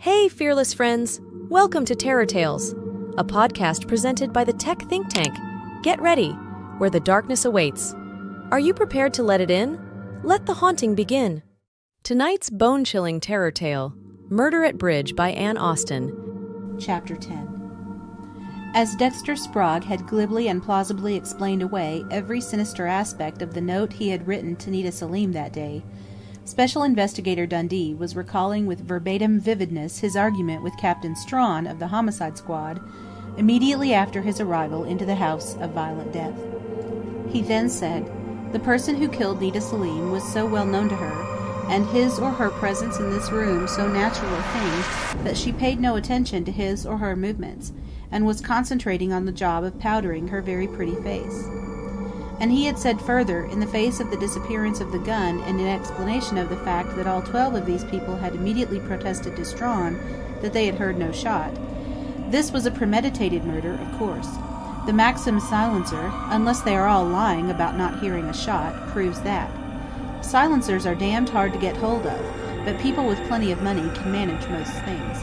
Hey, fearless friends! Welcome to Terror Tales, a podcast presented by the tech think tank. Get ready, where the darkness awaits. Are you prepared to let it in? Let the haunting begin. Tonight's bone-chilling terror tale, Murder at Bridge by Anne Austen. Chapter 10. As Dexter Sprague had glibly and plausibly explained away every sinister aspect of the note he had written to Nita Selim that day, Special Investigator Dundee was recalling with verbatim vividness his argument with Captain Strawn of the Homicide Squad immediately after his arrival into the house of violent death. He then said, the person who killed Nita Selim was so well known to her, and his or her presence in this room so natural a thing, that she paid no attention to his or her movements, and was concentrating on the job of powdering her very pretty face. And he had said further, in the face of the disappearance of the gun and in explanation of the fact that all 12 of these people had immediately protested to Strawn that they had heard no shot, this was a premeditated murder, of course. The Maxim silencer, unless they are all lying about not hearing a shot, proves that. Silencers are damned hard to get hold of, but people with plenty of money can manage most things.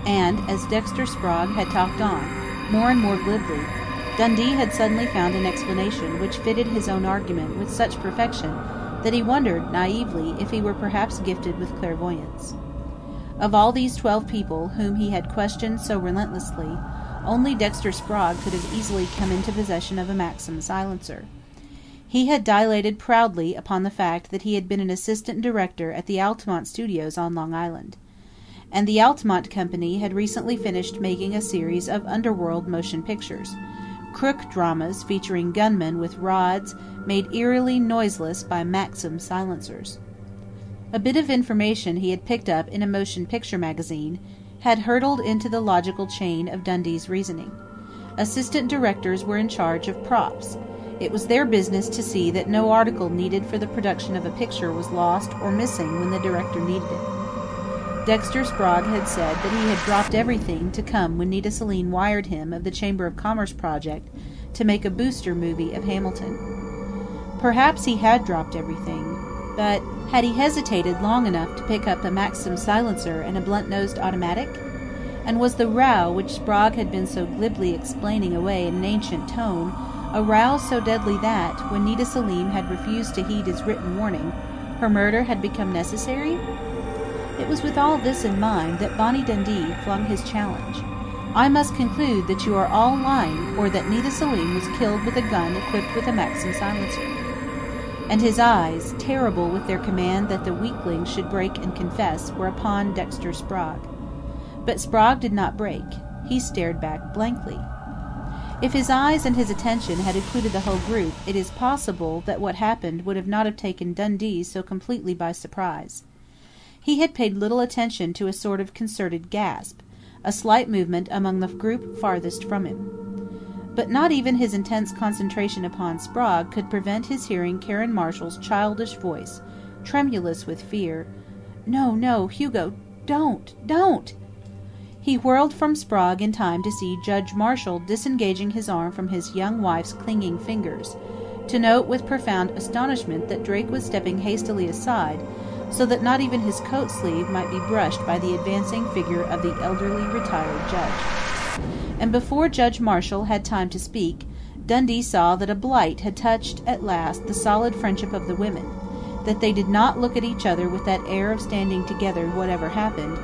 And, as Dexter Sprague had talked on, more and more glibly, Dundee had suddenly found an explanation which fitted his own argument with such perfection that he wondered, naively, if he were perhaps gifted with clairvoyance. Of all these 12 people whom he had questioned so relentlessly, only Dexter Sprague could have easily come into possession of a Maxim silencer. He had dilated proudly upon the fact that he had been an assistant director at the Altamont Studios on Long Island. And the Altamont Company had recently finished making a series of underworld motion pictures, crook dramas featuring gunmen with rods made eerily noiseless by Maxim silencers. A bit of information he had picked up in a motion picture magazine had hurtled into the logical chain of Dundee's reasoning. Assistant directors were in charge of props. It was their business to see that no article needed for the production of a picture was lost or missing when the director needed it. Dexter Sprague had said that he had dropped everything to come when Nita Selim wired him of the Chamber of Commerce project to make a booster movie of Hamilton. Perhaps he had dropped everything, but had he hesitated long enough to pick up a Maxim silencer and a blunt-nosed automatic? And was the row which Sprague had been so glibly explaining away in an ancient tone a row so deadly that, when Nita Selim had refused to heed his written warning, her murder had become necessary? It was with all this in mind that Bonnie Dundee flung his challenge. I must conclude that you are all lying, or that Nita Selim was killed with a gun equipped with a Maxim silencer. And his eyes, terrible with their command that the weakling should break and confess, were upon Dexter Sprague. But Sprague did not break. He stared back blankly. If his eyes and his attention had included the whole group, it is possible that what happened would not have taken Dundee so completely by surprise. He had paid little attention to a sort of concerted gasp, a slight movement among the group farthest from him. But not even his intense concentration upon Sprague could prevent his hearing Karen Marshall's childish voice, tremulous with fear. "No, no, Hugo, don't!" He whirled from Sprague in time to see Judge Marshall disengaging his arm from his young wife's clinging fingers, to note with profound astonishment that Drake was stepping hastily aside, so that not even his coat sleeve might be brushed by the advancing figure of the elderly retired judge. And before Judge Marshall had time to speak, Dundee saw that a blight had touched at last the solid friendship of the women, that they did not look at each other with that air of standing together whatever happened,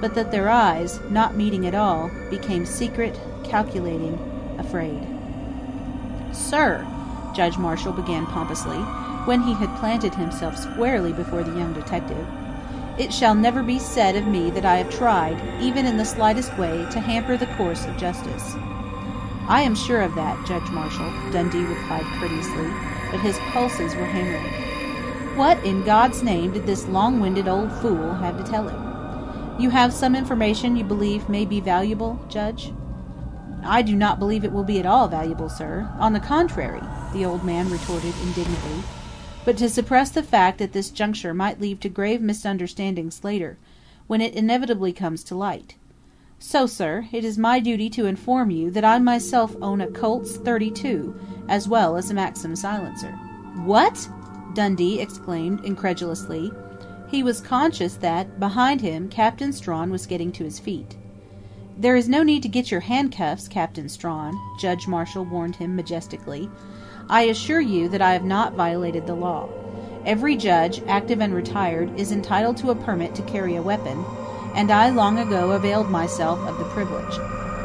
but that their eyes, not meeting at all, became secret, calculating, afraid. "Sir," Judge Marshall began pompously, when he had planted himself squarely before the young detective, "it shall never be said of me that I have tried, even in the slightest way, to hamper the course of justice." "I am sure of that, Judge Marshall," Dundee replied courteously, but his pulses were hammering. What in God's name did this long-winded old fool have to tell him? "You have some information you believe may be valuable, Judge?" "I do not believe it will be at all valuable, sir. On the contrary," the old man retorted indignantly. "But to suppress the fact at this juncture might lead to grave misunderstandings later, when it inevitably comes to light. So, sir, it is my duty to inform you that I myself own a Colt's .32, as well as a Maxim silencer." "What?" Dundee exclaimed incredulously. He was conscious that, behind him, Captain Strawn was getting to his feet. "There is no need to get your handcuffs, Captain Strawn," Judge Marshall warned him majestically. "I assure you that I have not violated the law. Every judge, active and retired, is entitled to a permit to carry a weapon, and I long ago availed myself of the privilege.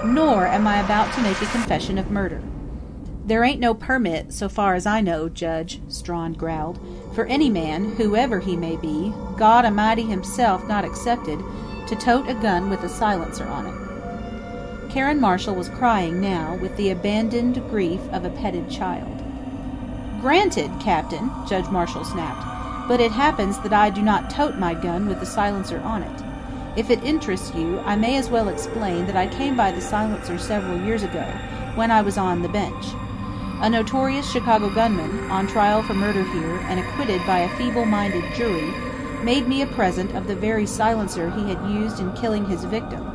Nor am I about to make a confession of murder." "There ain't no permit, so far as I know, Judge," Strawn growled, "for any man, whoever he may be, God Almighty himself not excepted, to tote a gun with a silencer on it." Karen Marshall was crying now with the abandoned grief of a petted child. "Granted, Captain," Judge Marshall snapped, "but it happens that I do not tote my gun with the silencer on it. If it interests you, I may as well explain that I came by the silencer several years ago, when I was on the bench. A notorious Chicago gunman, on trial for murder here and acquitted by a feeble-minded jury, made me a present of the very silencer he had used in killing his victim.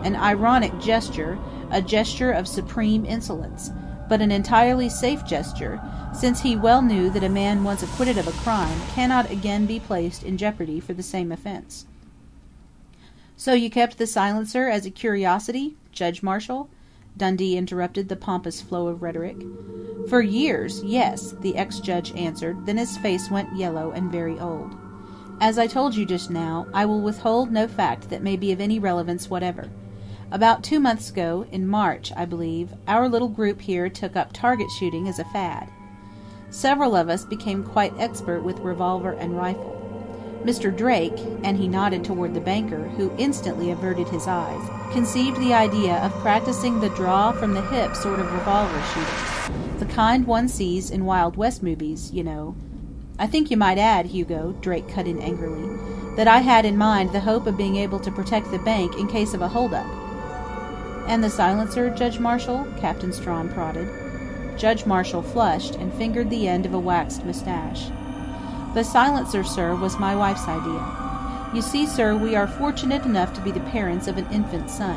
An ironic gesture, a gesture of supreme insolence, but an entirely safe gesture, since he well knew that a man once acquitted of a crime cannot again be placed in jeopardy for the same offense." "So you kept the silencer as a curiosity, Judge Marshall?" Dundee interrupted the pompous flow of rhetoric. "For years, yes," the ex-judge answered, then his face went yellow and very old. "As I told you just now, I will withhold no fact that may be of any relevance whatever. About 2 months ago, in March, I believe, our little group here took up target shooting as a fad. Several of us became quite expert with revolver and rifle. Mr. Drake," and he nodded toward the banker, who instantly averted his eyes, "conceived the idea of practicing the draw from the hip sort of revolver shooting. The kind one sees in Wild West movies, you know. I think you might add, Hugo," Drake cut in angrily, "that I had in mind the hope of being able to protect the bank in case of a holdup." "And the silencer, Judge Marshall?" Captain Strawn prodded. Judge Marshall flushed and fingered the end of a waxed mustache. "The silencer, sir, was my wife's idea. You see, sir, we are fortunate enough to be the parents of an infant son.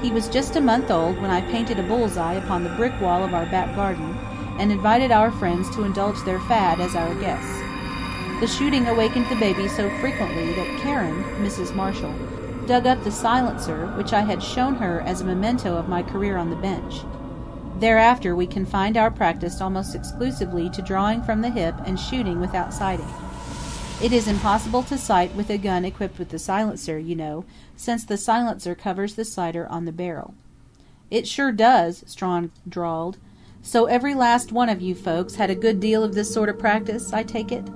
He was just a month old when I painted a bullseye upon the brick wall of our back garden and invited our friends to indulge their fad as our guests. The shooting awakened the baby so frequently that Karen, Mrs. Marshall, dug up the silencer, which I had shown her as a memento of my career on the bench. Thereafter we confined our practice almost exclusively to drawing from the hip and shooting without sighting. It is impossible to sight with a gun equipped with the silencer, you know, since the silencer covers the sighter on the barrel." "It sure does," Strawn drawled. "So every last one of you folks had a good deal of this sort of practice, I take it?"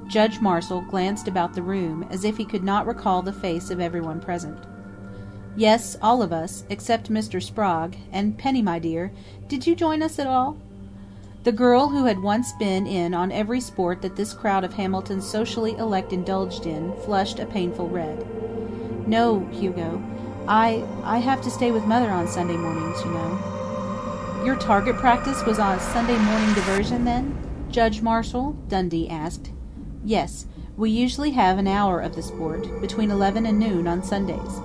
Judge Marshall glanced about the room, as if he could not recall the face of everyone present. "Yes, all of us, except Mr. Sprague, and Penny, my dear, did you join us at all?" The girl who had once been in on every sport that this crowd of Hamilton's socially elect indulged in, flushed a painful red. "No, Hugo. I have to stay with Mother on Sunday mornings, you know." "Your target practice was on a Sunday morning diversion, then, Judge Marshall?" Dundee asked. "Yes. We usually have an hour of the sport, between 11 and noon on Sundays.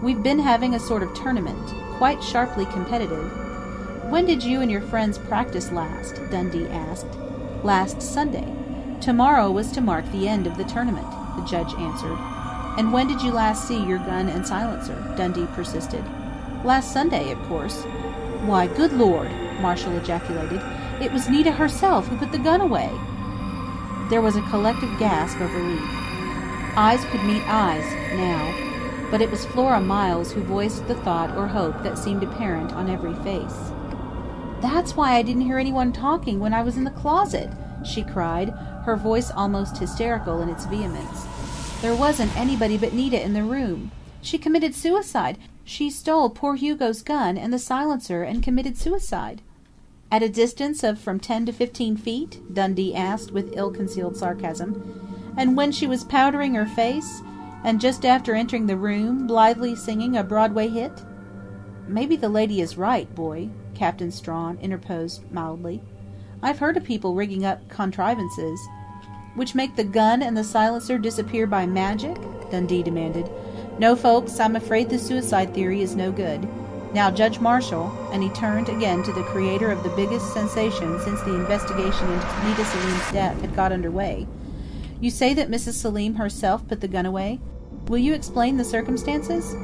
We've been having a sort of tournament, quite sharply competitive." "When did you and your friends practice last?" Dundee asked. "Last Sunday. Tomorrow was to mark the end of the tournament," the judge answered. "And when did you last see your gun and silencer?" Dundee persisted. "Last Sunday, of course." "Why, good Lord!" Marshall ejaculated. "It was Nita herself who put the gun away!" There was a collective gasp of relief. Eyes could meet eyes, now, but it was Flora Miles who voiced the thought or hope that seemed apparent on every face. "That's why I didn't hear anyone talking when I was in the closet!" she cried, her voice almost hysterical in its vehemence. "There wasn't anybody but Nita in the room. She committed suicide. She stole poor Hugo's gun and the silencer and committed suicide." "At a distance of from 10 to 15 feet?" Dundee asked with ill-concealed sarcasm. "And when she was powdering her face? And just after entering the room, blithely singing a Broadway hit?" "Maybe the lady is right, boy," Captain Strawn interposed mildly. "I've heard of people rigging up contrivances " "Which make the gun and the silencer disappear by magic?" Dundee demanded. "No, folks, I'm afraid the suicide theory is no good. Now, Judge Marshall," and he turned again to the creator of the biggest sensation since the investigation into Nita Selim's death had got under way, You say that Mrs. Selim herself put the gun away? Will you explain the circumstances?"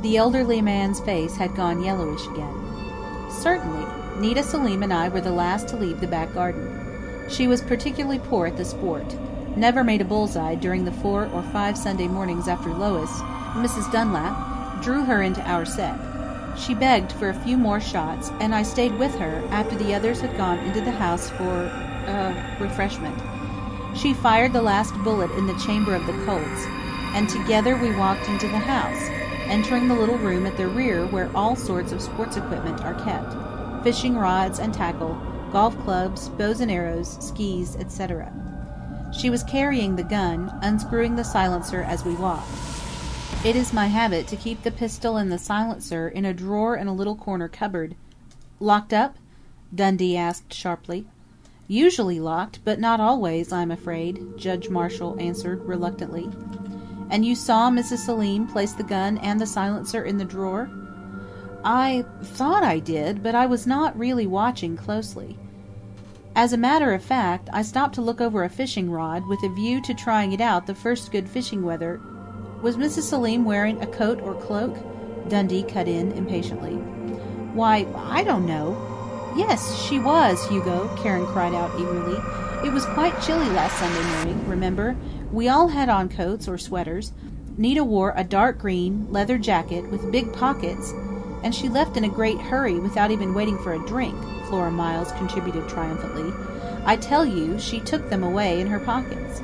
The elderly man's face had gone yellowish again. "Certainly. Nita Selim and I were the last to leave the back garden. She was particularly poor at the sport. Never made a bullseye during the 4 or 5 Sunday mornings after Lois, Mrs. Dunlap, drew her into our set. She begged for a few more shots, and I stayed with her after the others had gone into the house for refreshment. She fired the last bullet in the chamber of the Colts, and together we walked into the house, entering the little room at the rear where all sorts of sports equipment are kept: fishing rods and tackle, golf clubs, bows and arrows, skis, etc. She was carrying the gun, unscrewing the silencer as we walked. It is my habit to keep the pistol and the silencer in a drawer in a little corner cupboard." "Locked up?" Dundee asked sharply. "Usually locked, but not always, I'm afraid," Judge Marshall answered reluctantly. "And you saw Mrs. Selim place the gun and the silencer in the drawer?" "I thought I did, but I was not really watching closely. As a matter of fact, I stopped to look over a fishing rod with a view to trying it out the first good fishing weather—" "Was Mrs. Selim wearing a coat or cloak?" Dundee cut in impatiently. "Why, I don't know." "Yes, she was, Hugo," Karen cried out eagerly. "It was quite chilly last Sunday morning, remember? We all had on coats or sweaters. Nita wore a dark green leather jacket with big pockets, and she left in a great hurry without even waiting for a drink," Flora Miles contributed triumphantly. "I tell you, she took them away in her pockets."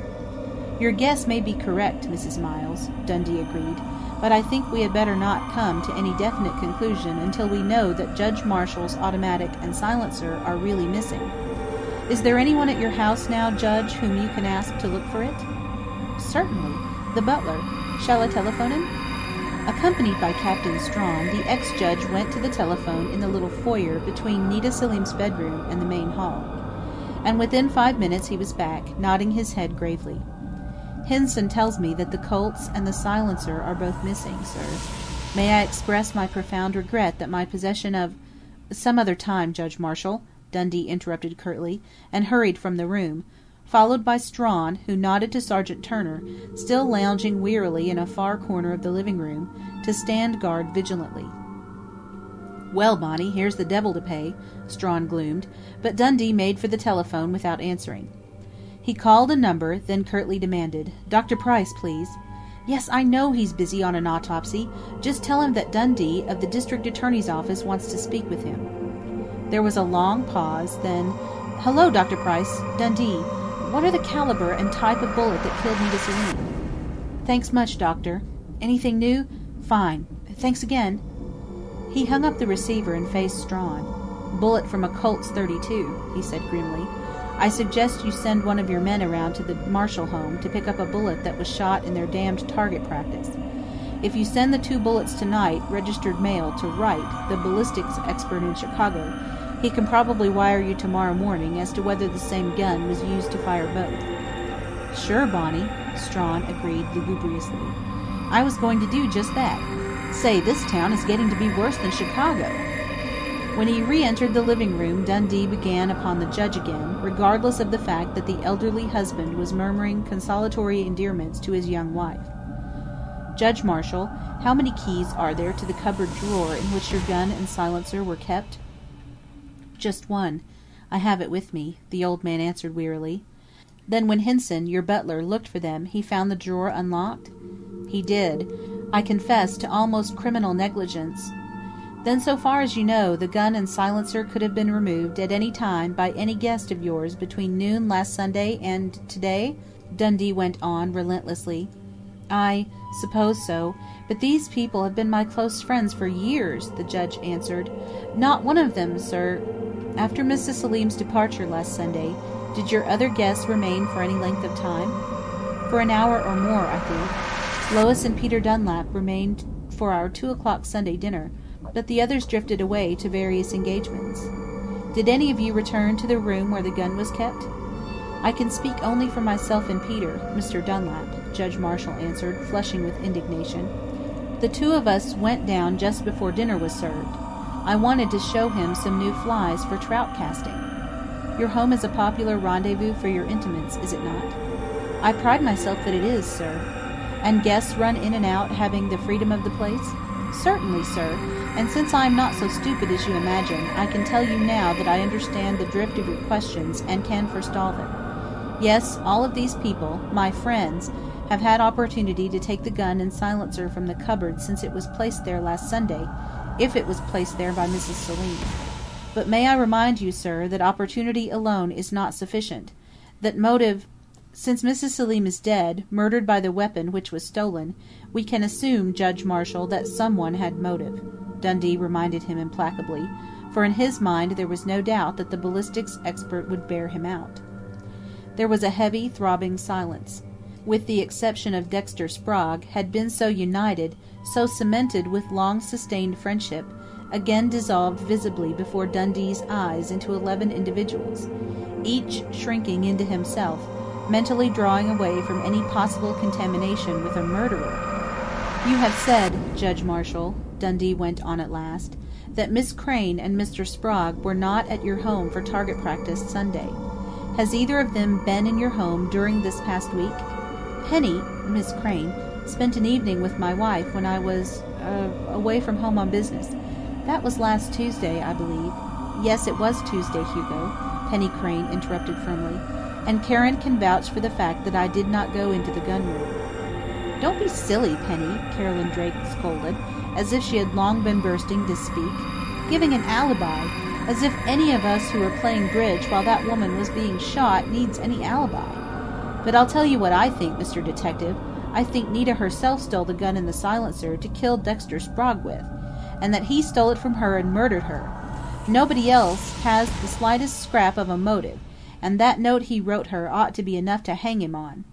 "Your guess may be correct, Mrs. Miles," Dundee agreed, "but I think we had better not come to any definite conclusion until we know that Judge Marshall's automatic and silencer are really missing. Is there anyone at your house now, Judge, whom you can ask to look for it?" "Certainly. The butler. Shall I telephone him?" Accompanied by Captain Strawn, the ex-judge went to the telephone in the little foyer between Nita Selim's bedroom and the main hall. And within 5 minutes he was back, nodding his head gravely. "Hinson tells me that the Colts and the silencer are both missing, sir. May I express my profound regret that my possession of—" "Some other time, Judge Marshall," Dundee interrupted curtly, and hurried from the room, followed by Strawn, who nodded to Sergeant Turner, still lounging wearily in a far corner of the living room, to stand guard vigilantly. "Well, Bonnie, here's the devil to pay," Strawn gloomed, but Dundee made for the telephone without answering. He called a number, then curtly demanded, "Dr. Price, please." "Yes, I know he's busy on an autopsy. Just tell him that Dundee, of the District Attorney's Office, wants to speak with him." There was a long pause, then, "Hello, Dr. Price. Dundee. What are the caliber and type of bullet that killed Nita Selim?" "Thanks much, Doctor. Anything new?" "Fine. Thanks again." He hung up the receiver and faced Strawn. "Bullet from a Colt's .32, he said grimly. "I suggest you send one of your men around to the Marshall home to pick up a bullet that was shot in their damned target practice. If you send the 2 bullets tonight, registered mail, to Wright, the ballistics expert in Chicago, he can probably wire you tomorrow morning as to whether the same gun was used to fire both." "Sure, Bonnie," Strawn agreed lugubriously. "I was going to do just that. Say, this town is getting to be worse than Chicago." When he re-entered the living room, Dundee began upon the judge again, regardless of the fact that the elderly husband was murmuring consolatory endearments to his young wife. "Judge Marshall, how many keys are there to the cupboard drawer in which your gun and silencer were kept?" "Just one. I have it with me," the old man answered wearily. "Then when Hinson, your butler, looked for them, he found the drawer unlocked?" "He did. I confess to almost criminal negligence." "Then so far as you know, the gun and silencer could have been removed at any time by any guest of yours between noon last Sunday and today?" Dundee went on relentlessly. "I suppose so. But these people have been my close friends for years," the judge answered. "Not one of them, sir—" "After Mrs. Selim's departure last Sunday, did your other guests remain for any length of time?" "For an hour or more, I think. Lois and Peter Dunlap remained for our 2 o'clock Sunday dinner, but the others drifted away to various engagements." "Did any of you return to the room where the gun was kept?" "I can speak only for myself and Peter, Mr. Dunlap," Judge Marshall answered, flushing with indignation. "The 2 of us went down just before dinner was served. I wanted to show him some new flies for trout casting. Your home is a popular rendezvous for your intimates, is it not?" I pride myself that it is, sir. And guests run in and out, having the freedom of the place? Certainly, sir. And since I am not so stupid as you imagine, I can tell you now that I understand the drift of your questions and can forestall them. Yes, all of these people, my friends, have had opportunity to take the gun and silencer from the cupboard since it was placed there last Sunday, if it was placed there by Mrs. Selim. But may I remind you, sir, that opportunity alone is not sufficient, that motive. Since Mrs. Selim is dead, murdered by the weapon which was stolen, we can assume, Judge Marshall, that someone had motive, Dundee reminded him implacably, for in his mind there was no doubt that the ballistics expert would bear him out. There was a heavy, throbbing silence. With the exception of Dexter Sprague, had been so united, so cemented with long-sustained friendship, again dissolved visibly before Dundee's eyes into 11 individuals, each shrinking into himself, mentally drawing away from any possible contamination with a murderer. You have said, Judge Marshall, Dundee went on at last, that Miss Crane and Mr. Sprague were not at your home for target practice Sunday. Has either of them been in your home during this past week? Penny, Miss Crane, spent an evening with my wife when I was, away from home on business. That was last Tuesday, I believe. Yes, it was Tuesday, Hugo, Penny Crane interrupted firmly. And Karen can vouch for the fact that I did not go into the gun room. Don't be silly, Penny, Carolyn Drake scolded, as if she had long been bursting to speak. Giving an alibi, as if any of us who were playing bridge while that woman was being shot needs any alibi. But I'll tell you what I think, Mr. Detective. I think Nita herself stole the gun and the silencer to kill Dexter Sprague with, and that he stole it from her and murdered her. Nobody else has the slightest scrap of a motive, and that note he wrote her ought to be enough to hang him on.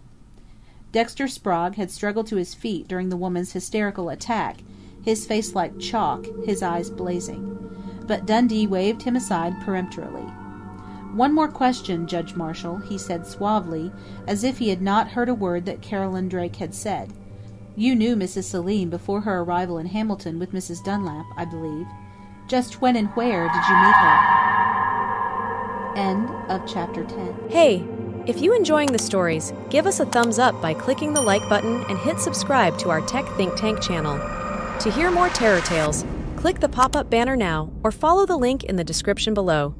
Dexter Sprague had struggled to his feet during the woman's hysterical attack, his face like chalk, his eyes blazing. But Dundee waved him aside peremptorily. One more question, Judge Marshall, he said suavely, as if he had not heard a word that Carolyn Drake had said. You knew Mrs. Selim before her arrival in Hamilton with Mrs. Dunlap, I believe. Just when and where did you meet her? End of chapter 10. Hey, if you enjoying the stories, give us a thumbs up by clicking the like button and hit subscribe to our Tech Think Tank channel. To hear more Terror Tales, click the pop-up banner now or follow the link in the description below.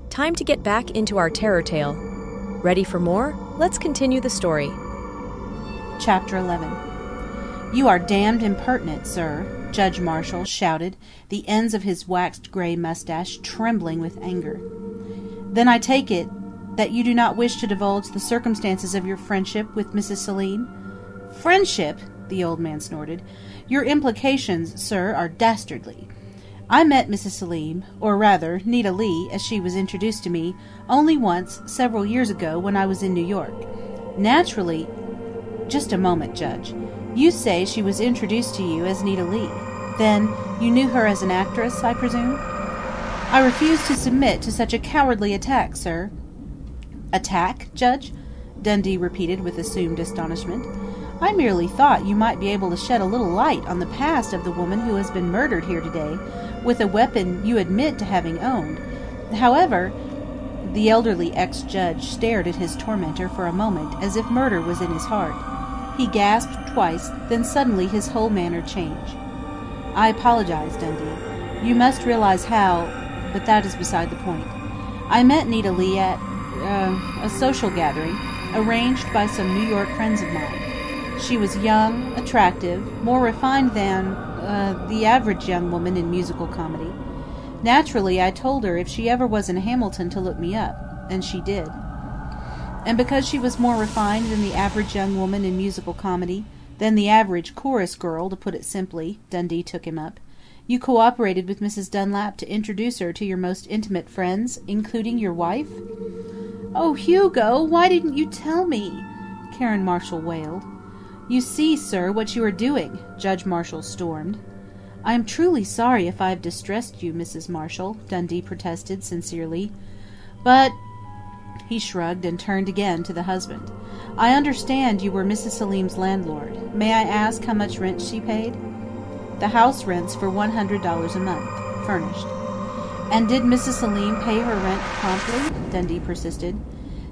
Time to get back into our terror tale. Ready for more? Let's continue the story. Chapter 11. You are damned impertinent, sir, Judge Marshall shouted, the ends of his waxed gray mustache trembling with anger. Then I take it that you do not wish to divulge the circumstances of your friendship with Mrs. Selim? Friendship? The old man snorted. Your implications, sir, are dastardly. I met Mrs. Selim, or rather, Nita Leigh, as she was introduced to me, only once, several years ago, when I was in New York. Naturally... Just a moment, Judge. You say she was introduced to you as Nita Leigh. Then, you knew her as an actress, I presume? I refuse to submit to such a cowardly attack, sir. Attack, Judge? Dundee repeated with assumed astonishment. I merely thought you might be able to shed a little light on the past of the woman who has been murdered here today, with a weapon you admit to having owned. However, the elderly ex-judge stared at his tormentor for a moment as if murder was in his heart. He gasped twice, then suddenly his whole manner changed. I apologize, Dundee. You must realize how, but that is beside the point. I met Nita Leigh at, a social gathering, arranged by some New York friends of mine. She was young, attractive, more refined than, the average young woman in musical comedy. Naturally, I told her if she ever was in Hamilton to look me up, and she did. And because she was more refined than the average young woman in musical comedy, than the average chorus girl, to put it simply, Dundee took him up, you cooperated with Mrs. Dunlap to introduce her to your most intimate friends, including your wife? Oh, Hugo, why didn't you tell me? Karen Marshall wailed. You see, sir, what you are doing, Judge Marshall stormed. I am truly sorry if I have distressed you, Mrs. Marshall, Dundee protested sincerely. But... He shrugged and turned again to the husband. I understand you were Mrs. Selim's landlord. May I ask how much rent she paid? The house rents for $100 a month, furnished. And did Mrs. Selim pay her rent promptly? Dundee persisted.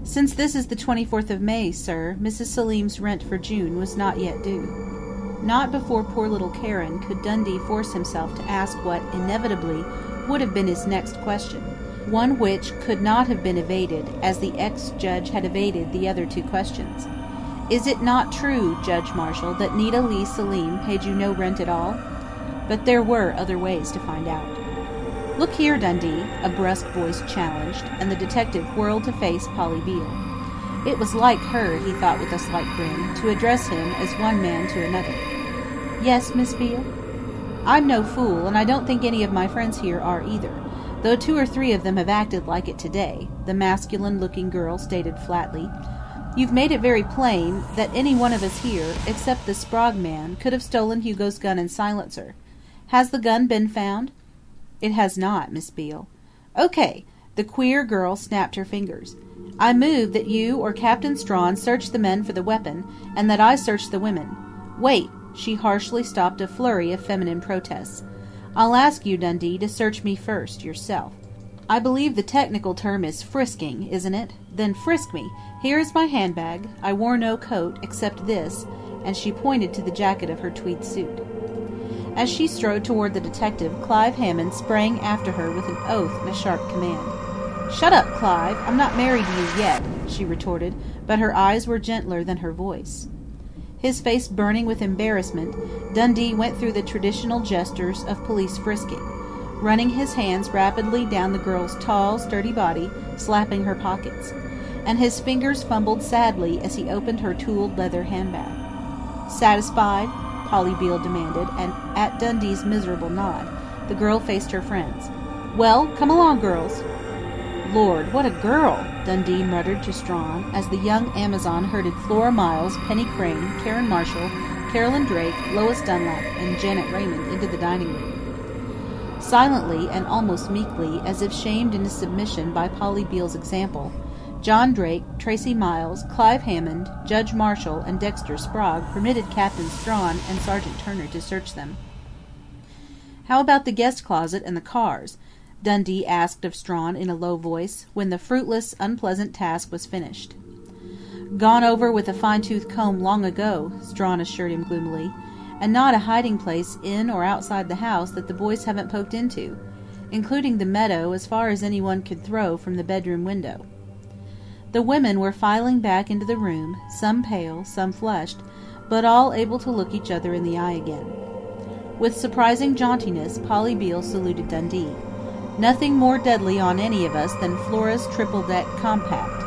"Since this is the 24th of May, sir, Mrs. Selim's rent for June was not yet due." Not before poor little Karen could Dundee force himself to ask what, inevitably, would have been his next question, one which could not have been evaded, as the ex-judge had evaded the other two questions. "Is it not true, Judge Marshall, that Nita Leigh Selim paid you no rent at all?" But there were other ways to find out. "Look here, Dundee," a brusque voice challenged, and the detective whirled to face Polly Beale. It was like her, he thought with a slight grin, to address him as one man to another. "Yes, Miss Beale?" "I'm no fool, and I don't think any of my friends here are either, though 2 or 3 of them have acted like it today," the masculine-looking girl stated flatly. "You've made it very plain that any one of us here, except the Sprague man, could have stolen Hugo's gun and silencer. Has the gun been found?" "It has not, Miss Beale." "Okay." The queer girl snapped her fingers. "I move that you or Captain Strawn search the men for the weapon, and that I search the women. Wait!" She harshly stopped a flurry of feminine protests. "I'll ask you, Dundee, to search me first, yourself." "I believe the technical term is frisking, isn't it? Then frisk me. Here is my handbag. I wore no coat, except this," and she pointed to the jacket of her tweed suit. As she strode toward the detective, Clive Hammond sprang after her with an oath and a sharp command. "Shut up, Clive! I'm not married to you yet," she retorted, but her eyes were gentler than her voice. His face burning with embarrassment, Dundee went through the traditional gestures of police frisking, running his hands rapidly down the girl's tall, sturdy body, slapping her pockets. And his fingers fumbled sadly as he opened her tooled leather handbag. "Satisfied?" Polly Beale demanded, and at Dundee's miserable nod, the girl faced her friends. "Well, come along, girls!" "Lord, what a girl!" Dundee muttered to Strawn, as the young Amazon herded Flora Miles, Penny Crane, Karen Marshall, Carolyn Drake, Lois Dunlap, and Janet Raymond into the dining room. Silently and almost meekly, as if shamed into submission by Polly Beale's example, John Drake, Tracy Miles, Clive Hammond, Judge Marshall, and Dexter Sprague permitted Captain Strawn and Sergeant Turner to search them. "How about the guest closet and the cars?" Dundee asked of Strawn in a low voice, when the fruitless, unpleasant task was finished. "Gone over with a fine-tooth comb long ago," Strawn assured him gloomily, "and not a hiding place in or outside the house that the boys haven't poked into, including the meadow as far as anyone could throw from the bedroom window." The women were filing back into the room, some pale, some flushed, but all able to look each other in the eye again. With surprising jauntiness, Polly Beale saluted Dundee. "Nothing more deadly on any of us than Flora's triple-deck compact."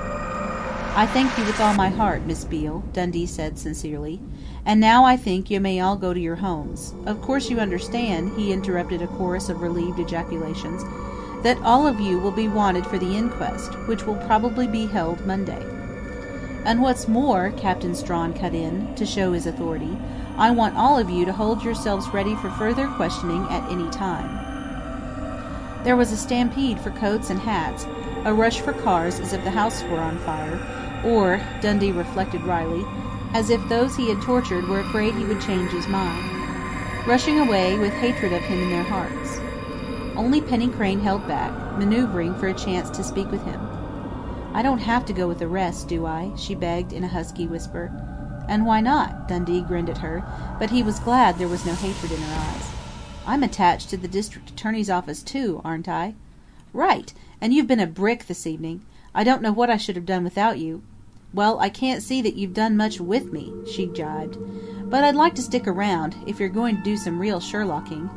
"I thank you with all my heart, Miss Beale," Dundee said sincerely. "And now I think you may all go to your homes. Of course you understand," he interrupted a chorus of relieved ejaculations, "that all of you will be wanted for the inquest, which will probably be held Monday." "And what's more," Captain Strawn cut in, to show his authority, "I want all of you to hold yourselves ready for further questioning at any time." There was a stampede for coats and hats, a rush for cars as if the house were on fire, or, Dundee reflected wryly, as if those he had tortured were afraid he would change his mind, rushing away with hatred of him in their hearts. Only Penny Crane held back, maneuvering for a chance to speak with him. "I don't have to go with the rest, do I?" she begged in a husky whisper. "And why not?" Dundee grinned at her, but he was glad there was no hatred in her eyes. "I'm attached to the district attorney's office too, aren't I?" "Right! And you've been a brick this evening. I don't know what I should have done without you." "Well, I can't see that you've done much with me," she jibed. "But I'd like to stick around, if you're going to do some real Sherlocking."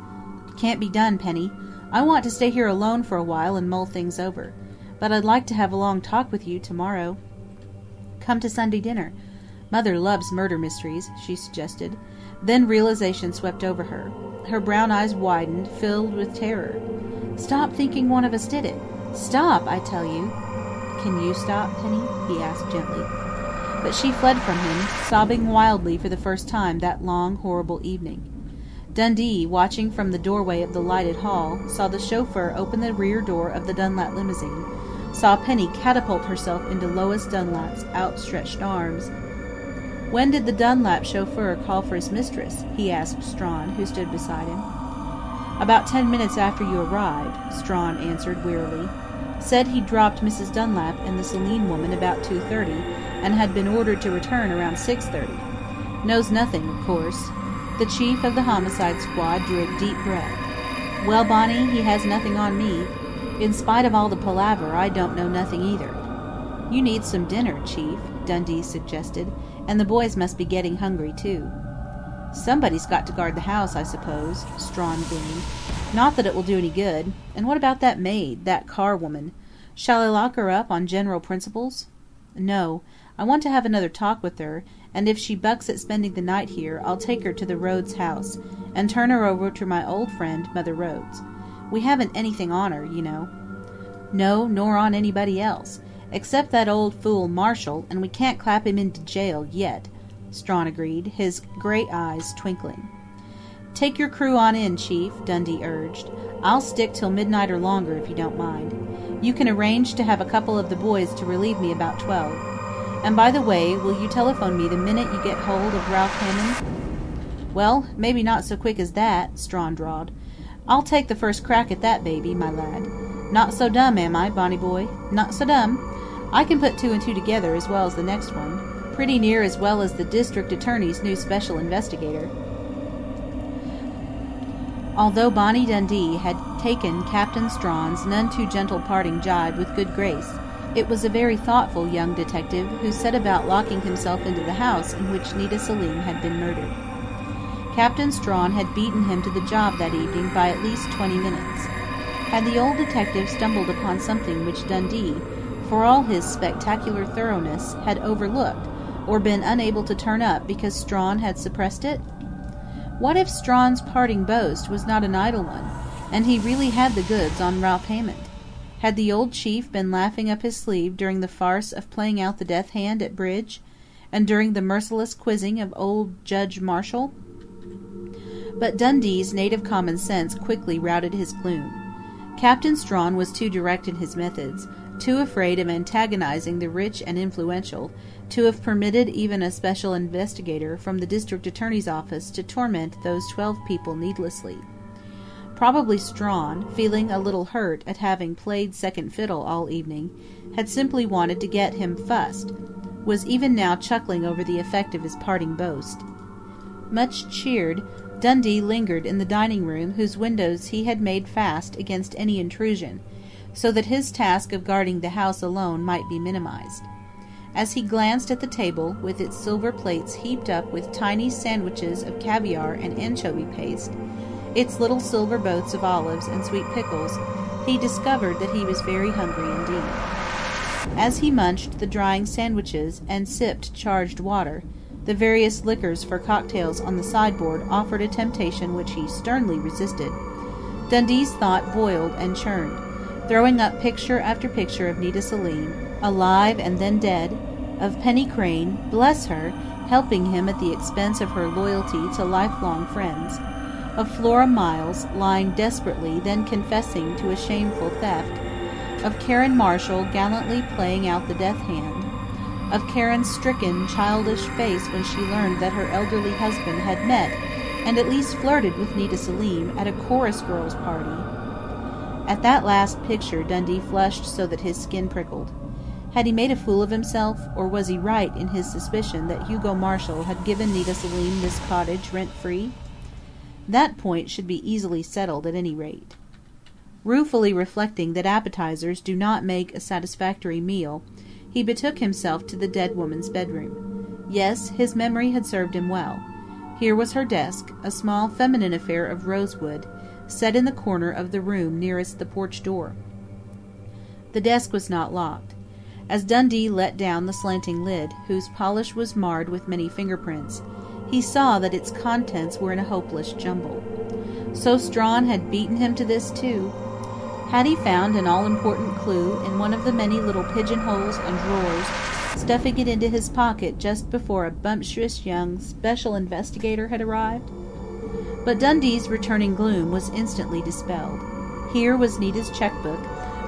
"Can't be done, Penny. I want to stay here alone for a while and mull things over. But I'd like to have a long talk with you tomorrow." "Come to Sunday dinner. Mother loves murder mysteries," she suggested. Then realization swept over her. Her brown eyes widened, filled with terror. "Stop thinking one of us did it! Stop, I tell you!" "Can you stop, Penny?" he asked gently. But she fled from him, sobbing wildly for the first time that long, horrible evening. Dundee, watching from the doorway of the lighted hall, saw the chauffeur open the rear door of the Dunlap limousine, saw Penny catapult herself into Lois Dunlap's outstretched arms. "When did the Dunlap chauffeur call for his mistress?" he asked Strawn, who stood beside him. "About 10 minutes after you arrived," Strawn answered wearily. Said he'd dropped Mrs. Dunlap and the Celine woman about 2:30, and had been ordered to return around 6:30. Knows nothing, of course. The chief of the homicide squad drew a deep breath. Well, Bonnie, he has nothing on me. In spite of all the palaver, I don't know nothing either. You need some dinner, Chief, Dundee suggested, and the boys must be getting hungry, too. Somebody's got to guard the house, I suppose, Strawn gleaned. Not that it will do any good. And what about that maid, that Carr woman? Shall I lock her up on general principles? No. I want to have another talk with her, and if she bucks at spending the night here, I'll take her to the Rhodes house, and turn her over to my old friend, Mother Rhodes. We haven't anything on her, you know. No, nor on anybody else. Except that old fool Marshall, and we can't clap him into jail yet, Strawn agreed, his great eyes twinkling. Take your crew on in, Chief, Dundee urged. I'll stick till midnight or longer if you don't mind. You can arrange to have a couple of the boys to relieve me about 12. And by the way, will you telephone me the minute you get hold of Ralph Hammond? Well, maybe not so quick as that, Strawn drawled. I'll take the first crack at that baby, my lad. Not so dumb, am I, Bonnie boy? Not so dumb. I can put 2 and 2 together as well as the next one. Pretty near as well as the district attorney's new special investigator. Although Bonnie Dundee had taken Captain Strawn's none-too-gentle parting jibe with good grace, it was a very thoughtful young detective who set about locking himself into the house in which Nita Selim had been murdered. Captain Strawn had beaten him to the job that evening by at least 20 minutes. Had the old detective stumbled upon something which Dundee, for all his spectacular thoroughness, had overlooked, or been unable to turn up because Strawn had suppressed it? What if Strawn's parting boast was not an idle one, and he really had the goods on Ralph Hammond? Had the old chief been laughing up his sleeve during the farce of playing out the death hand at bridge, and during the merciless quizzing of old Judge Marshall? But Dundee's native common sense quickly routed his gloom. Captain Strawn was too direct in his methods, too afraid of antagonizing the rich and influential, to have permitted even a special investigator from the district attorney's office to torment those 12 people needlessly. Probably Strawn, feeling a little hurt at having played second fiddle all evening, had simply wanted to get him fussed, was even now chuckling over the effect of his parting boast. Much cheered, Dundee lingered in the dining room whose windows he had made fast against any intrusion, so that his task of guarding the house alone might be minimized. As he glanced at the table, with its silver plates heaped up with tiny sandwiches of caviar and anchovy paste, its little silver boats of olives and sweet pickles, he discovered that he was very hungry indeed. As he munched the drying sandwiches and sipped charged water, the various liquors for cocktails on the sideboard offered a temptation which he sternly resisted. Dundee's thought boiled and churned, throwing up picture after picture of Nita Selim, alive and then dead, of Penny Crane, bless her, helping him at the expense of her loyalty to lifelong friends, of Flora Miles lying desperately then confessing to a shameful theft, of Karen Marshall gallantly playing out the death hand, of Karen's stricken, childish face when she learned that her elderly husband had met and at least flirted with Nita Selim at a chorus girls' party. At that last picture Dundee flushed so that his skin prickled. Had he made a fool of himself, or was he right in his suspicion that Hugo Marshall had given Nita Selim this cottage rent-free? That point should be easily settled at any rate. Ruefully reflecting that appetizers do not make a satisfactory meal, he betook himself to the dead woman's bedroom. Yes, his memory had served him well. Here was her desk, a small feminine affair of rosewood, set in the corner of the room nearest the porch door. The desk was not locked. As Dundee let down the slanting lid, whose polish was marred with many fingerprints, he saw that its contents were in a hopeless jumble. So Strawn had beaten him to this, too. Had he found an all-important clue in one of the many little pigeonholes and drawers, stuffing it into his pocket just before a bumptious young special investigator had arrived? But Dundee's returning gloom was instantly dispelled. Here was Nita's checkbook,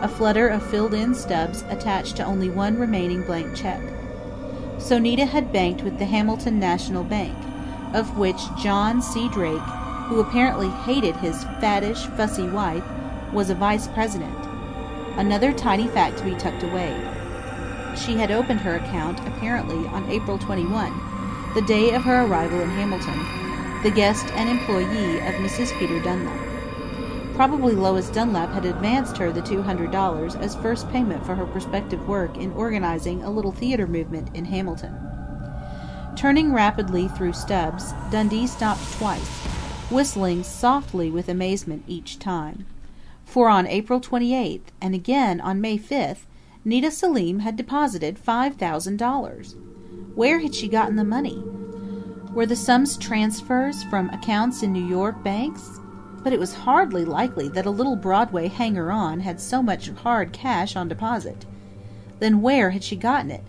a flutter of filled-in stubs attached to only one remaining blank check. So Nita had banked with the Hamilton National Bank, of which John C. Drake, who apparently hated his fattish, fussy wife, was a vice president. Another tiny fact to be tucked away. She had opened her account, apparently, on April 21, the day of her arrival in Hamilton, the guest and employee of Mrs. Peter Dunlap. Probably Lois Dunlap had advanced her the $200 as first payment for her prospective work in organizing a little theater movement in Hamilton. Turning rapidly through stubs, Dundee stopped twice, whistling softly with amazement each time. For on April 28th, and again on May 5th, Nita Selim had deposited $5,000. Where had she gotten the money? Were the sums transfers from accounts in New York banks? But it was hardly likely that a little Broadway hanger-on had so much hard cash on deposit. Then where had she gotten it?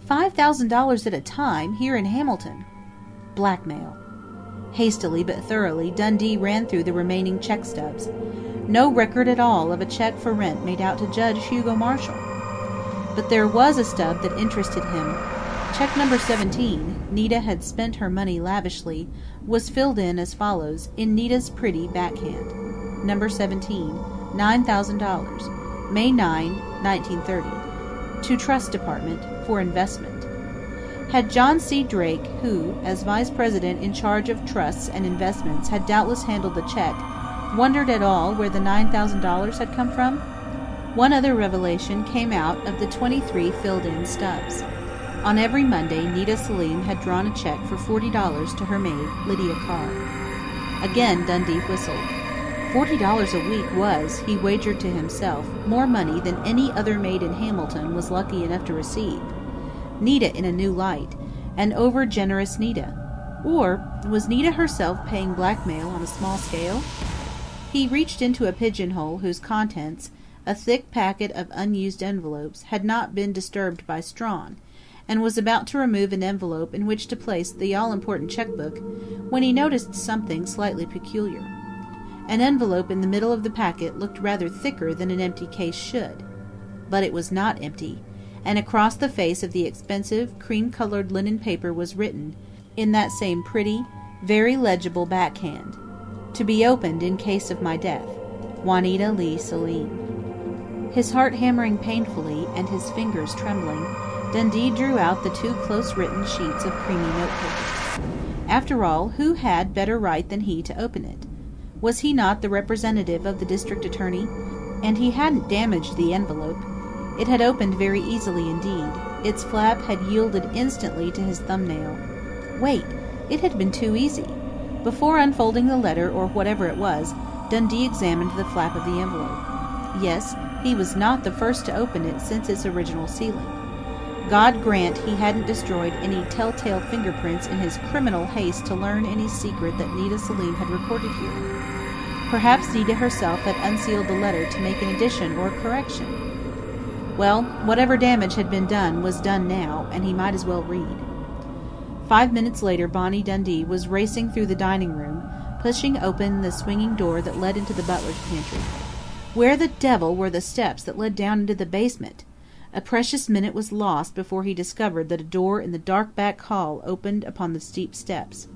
$5,000 at a time, here in Hamilton. Blackmail. Hastily but thoroughly, Dundee ran through the remaining check stubs. No record at all of a check for rent made out to Judge Hugo Marshall. But there was a stub that interested him. Check number 17, Nita had spent her money lavishly, was filled in as follows, in Nita's pretty backhand. Number 17, $9,000, May 9, 1930. To Trust Department, for investment. Had John C. Drake, who, as Vice President in charge of trusts and investments, had doubtless handled the check, wondered at all where the $9,000 had come from? One other revelation came out of the 23 filled-in stubs. On every Monday, Nita Selim had drawn a check for $40 to her maid, Lydia Carr. Again Dundee whistled. $40 a week was, he wagered to himself, more money than any other maid in Hamilton was lucky enough to receive. Nita in a new light, an over-generous Nita. Or was Nita herself paying blackmail on a small scale? He reached into a pigeonhole whose contents, a thick packet of unused envelopes, had not been disturbed by Strawn, and was about to remove an envelope in which to place the all-important checkbook, when he noticed something slightly peculiar. An envelope in the middle of the packet looked rather thicker than an empty case should. But it was not empty, and across the face of the expensive, cream-colored linen paper was written, in that same pretty, very legible backhand, "To be opened in case of my death. Juanita Lee Selim." His heart hammering painfully, and his fingers trembling, Dundee drew out the two close-written sheets of creamy notepaper. After all, who had better right than he to open it? Was he not the representative of the district attorney? And he hadn't damaged the envelope. It had opened very easily indeed. Its flap had yielded instantly to his thumbnail. Wait! It had been too easy. Before unfolding the letter, or whatever it was, Dundee examined the flap of the envelope. Yes, he was not the first to open it since its original sealing. God grant he hadn't destroyed any telltale fingerprints in his criminal haste to learn any secret that Nita Selim had recorded here. Perhaps Nita herself had unsealed the letter to make an addition or correction. Well, whatever damage had been done was done now, and he might as well read. 5 minutes later Bonnie Dundee was racing through the dining room, pushing open the swinging door that led into the butler's pantry. Where the devil were the steps that led down into the basement? A precious minute was lost before he discovered that a door in the dark back hall opened upon the steep steps.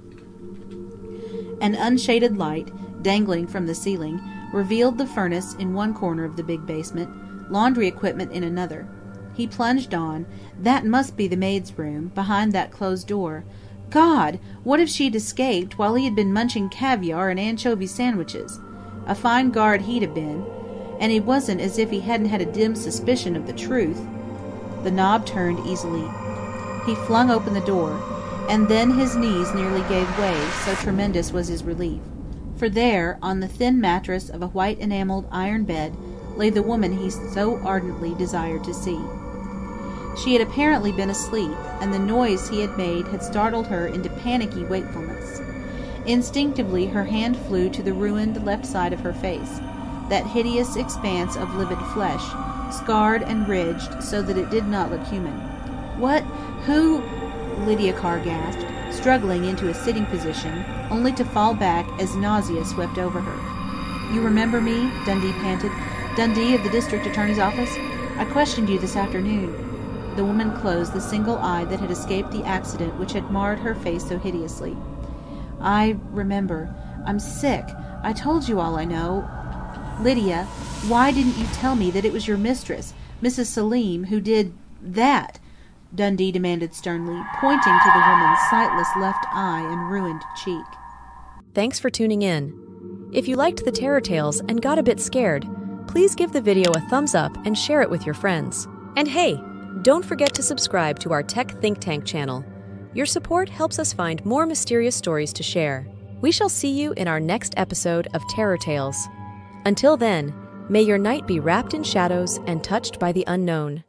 An unshaded light, dangling from the ceiling, revealed the furnace in one corner of the big basement, laundry equipment in another. He plunged on. That must be the maid's room, behind that closed door. God! What if she had escaped while he had been munching caviar and anchovy sandwiches? A fine guard he'd have been. And it wasn't as if he hadn't had a dim suspicion of the truth. The knob turned easily. He flung open the door, and then his knees nearly gave way, so tremendous was his relief. For there, on the thin mattress of a white enamelled iron bed, lay the woman he so ardently desired to see. She had apparently been asleep, and the noise he had made had startled her into panicky wakefulness. Instinctively her hand flew to the ruined left side of her face, that hideous expanse of livid flesh, scarred and ridged so that it did not look human. "What? Who?" Lydia Carr gasped, struggling into a sitting position, only to fall back as nausea swept over her. "You remember me?" Dundee panted. "Dundee of the district attorney's office? I questioned you this afternoon." The woman closed the single eye that had escaped the accident which had marred her face so hideously. "I remember. I'm sick. I told you all I know." "Lydia, why didn't you tell me that it was your mistress, Mrs. Selim, who did that?" Dundee demanded sternly, pointing to the woman's sightless left eye and ruined cheek. Thanks for tuning in. If you liked the Terror Tales and got a bit scared, please give the video a thumbs up and share it with your friends. And hey, don't forget to subscribe to our Tech Think Tank channel. Your support helps us find more mysterious stories to share. We shall see you in our next episode of Terror Tales. Until then, may your night be wrapped in shadows and touched by the unknown.